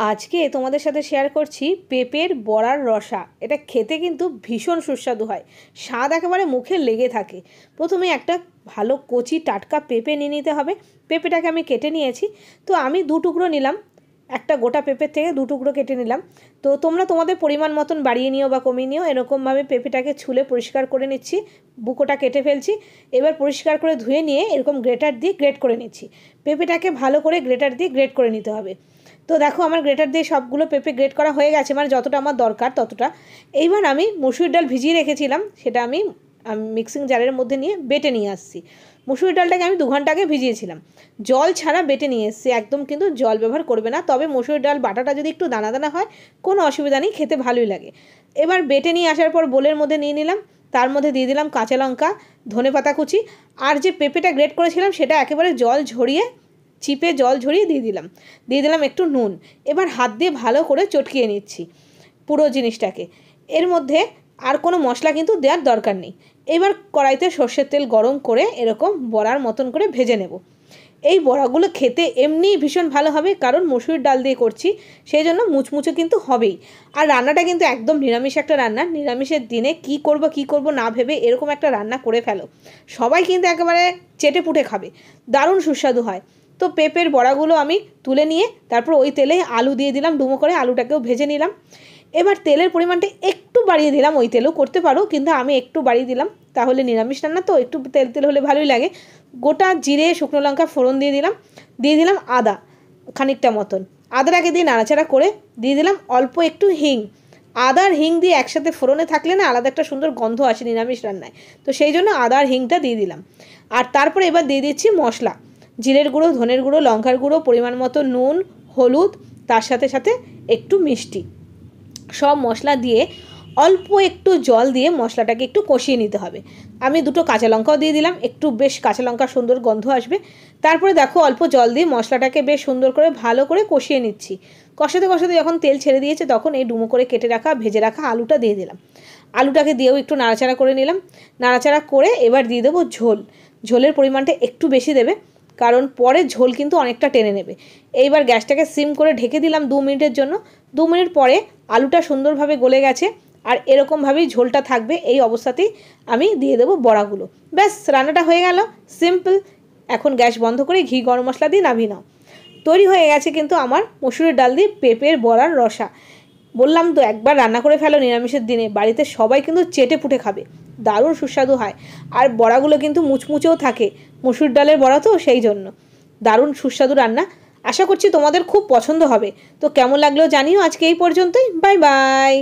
আজকে তোমাদের সাথে শেয়ার করছি পেঁপের বড়ার রসা। এটা খেতে কিন্তু ভীষণ সুস্বাদু হয়, স্বাদ একেবারে মুখে লেগে থাকে। প্রথমে একটা ভালো কচি টাটকা পেঁপে নিয়ে নিতে হবে। পেঁপেটাকে আমি কেটে নিয়েছি, তো আমি দু টুকরো নিলাম। একটা গোটা পেঁপের থেকে দু টুকরো কেটে নিলাম। তো তোমরা তোমাদের পরিমাণ মতন বাড়িয়ে নিও বা কমিয়ে নিও। এরকমভাবে পেঁপেটাকে ছুলে পরিষ্কার করে নিচ্ছি, বুকোটা কেটে ফেলছি। এবার পরিষ্কার করে ধুয়ে নিয়ে এরকম গ্রেটার দিয়ে গ্রেট করে নিচ্ছি। পেঁপেটাকে ভালো করে গ্রেটার দিয়ে গ্রেট করে নিতে হবে। তো দেখো আমার গ্রেটার দিয়ে সবগুলো পেঁপে গ্রেট করা হয়ে গেছে, মানে যতটা আমার দরকার ততটা। এইবার আমি মসুর ডাল ভিজিয়ে রেখেছিলাম, সেটা আমি মিক্সিং জারের মধ্যে নিয়ে বেটে নিয়ে আসছি। মসুর ডালটাকে আমি 2 ঘন্টা আগে ভিজিয়েছিলাম, জল ছাড়া বেটে নিয়ে এসেছি। একদম কিন্তু জল ব্যবহার করবে না, তবে মসুর ডাল বাটাটা যদি একটু দানা দানা হয় কোনো অসুবিধা নেই, খেতে ভালোই লাগে। এবার বেটে নিয়ে আসার পর বোলের মধ্যে নিয়ে নিলাম, তার মধ্যে দিয়ে দিলাম কাঁচা লঙ্কা, ধনেপাতা কুচি, আর যে পেঁপেটা গ্রেট করেছিলাম সেটা একেবারে জল ঝরিয়ে চিপে জল ঝরিয়ে দিয়ে দিলাম একটু নুন। এবার হাত দিয়ে ভালো করে চটকিয়ে নিচ্ছি পুরো জিনিসটাকে। এর মধ্যে আর কোনো মশলা কিন্তু দেওয়ার দরকার নেই। এবার কড়াইতে সর্ষের তেল গরম করে এরকম বড়ার মতন করে ভেজে নেব। এই বড়াগুলো খেতে এমনিই ভীষণ ভালো হবে, কারণ মসুর ডাল দিয়ে করছি, সেই জন্য মুচমুচে কিন্তু হবেই। আর রান্নাটা কিন্তু একদম নিরামিষ একটা রান্না। নিরামিষের দিনে কি করব না ভেবে এরকম একটা রান্না করে ফেলো, সবাই কিন্তু একেবারে চেটে পুটে খাবে, দারুণ সুস্বাদু হয়। তো পেঁপের বড়াগুলো আমি তুলে নিয়ে তারপর ওই তেলে আলু দিয়ে দিলাম, ডুমো করে আলুটাকেও ভেজে নিলাম। এবার তেলের পরিমাণটা একটু বাড়িয়ে দিলাম, ওই তেলেও করতে পারো কিন্তু আমি একটু বাড়িয়ে দিলাম, তাহলে নিরামিষ রান্না তো একটু তেল তেল হলে ভালোই লাগে। গোটা জিরে শুকনো লঙ্কা ফোড়ন দিয়ে দিলাম আদা খানিকটা মতন। আদাটাকে দিয়ে নাড়াচাড়া করে দিয়ে দিলাম অল্প একটু হিং। আদা আর হিং দিয়ে একসাথে ফোড়নে থাকলে না আলাদা একটা সুন্দর গন্ধ আসে নিরামিষ রান্নায়, তো সেই জন্য আদা আর হিংটা দিয়ে দিলাম। আর তারপরে এবার দিয়ে দিচ্ছি মশলা, জিরের গুঁড়ো, ধনের গুঁড়ো, লঙ্কার গুঁড়ো, পরিমাণ মতো নুন, হলুদ, তার সাথে সাথে একটু মিষ্টি। সব মশলা দিয়ে অল্প একটু জল দিয়ে মশলাটাকে একটু কষিয়ে নিতে হবে। আমি দুটো কাঁচা লঙ্কাও দিয়ে দিলাম, একটু বেশ কাঁচা লঙ্কার সুন্দর গন্ধ আসবে। তারপরে দেখো অল্প জল দিয়ে মশলাটাকে বেশ সুন্দর করে ভালো করে কষিয়ে নিচ্ছি। কষাতে কষাতে যখন তেল ছেড়ে দিয়েছে তখন এই ডুমো করে কেটে রাখা ভেজে রাখা আলুটা দিয়ে দিলাম। আলুটাকে দিয়েও একটু নাড়াচাড়া করে নিলাম। নাড়াচাড়া করে এবার দিয়ে দেবো ঝোল। ঝোলের পরিমাণটা একটু বেশি দেবে, কারণ পরে ঝোল কিন্তু অনেকটা টেনে নেবে। এইবার গ্যাসটাকে সিম করে ঢেকে দিলাম 2 মিনিটের জন্য। 2 মিনিট পরে আলুটা সুন্দরভাবে গলে গেছে, আর এরকমভাবেই ঝোলটা থাকবে। এই অবস্থাতেই আমি দিয়ে দেবো বড়াগুলো। ব্যাস, রান্নাটা হয়ে গেল, সিম্পল। এখন গ্যাস বন্ধ করে ঘি গরম মশলা দিয়ে নামিয়ে নাও। তৈরি হয়ে গেছে কিন্তু আমার মসুরের ডাল দিয়ে পেঁপের বড়ার রসা। বললাম তো, একবার রান্না করে ফেলো নিরামিষের দিনে, বাড়িতে সবাই কিন্তু চেটে পুটে খাবে, দারুণ সুস্বাদু হয়। আর বড়াগুলো কিন্তু মুচমুচেও থাকে, মসুর ডালের বড়া তো সেই জন্য দারুণ সুস্বাদু রান্না। আশা করছি তোমাদের খুব পছন্দ হবে। তো কেমন লাগলো জানিও। আজকে এই পর্যন্তই, বাই বাই।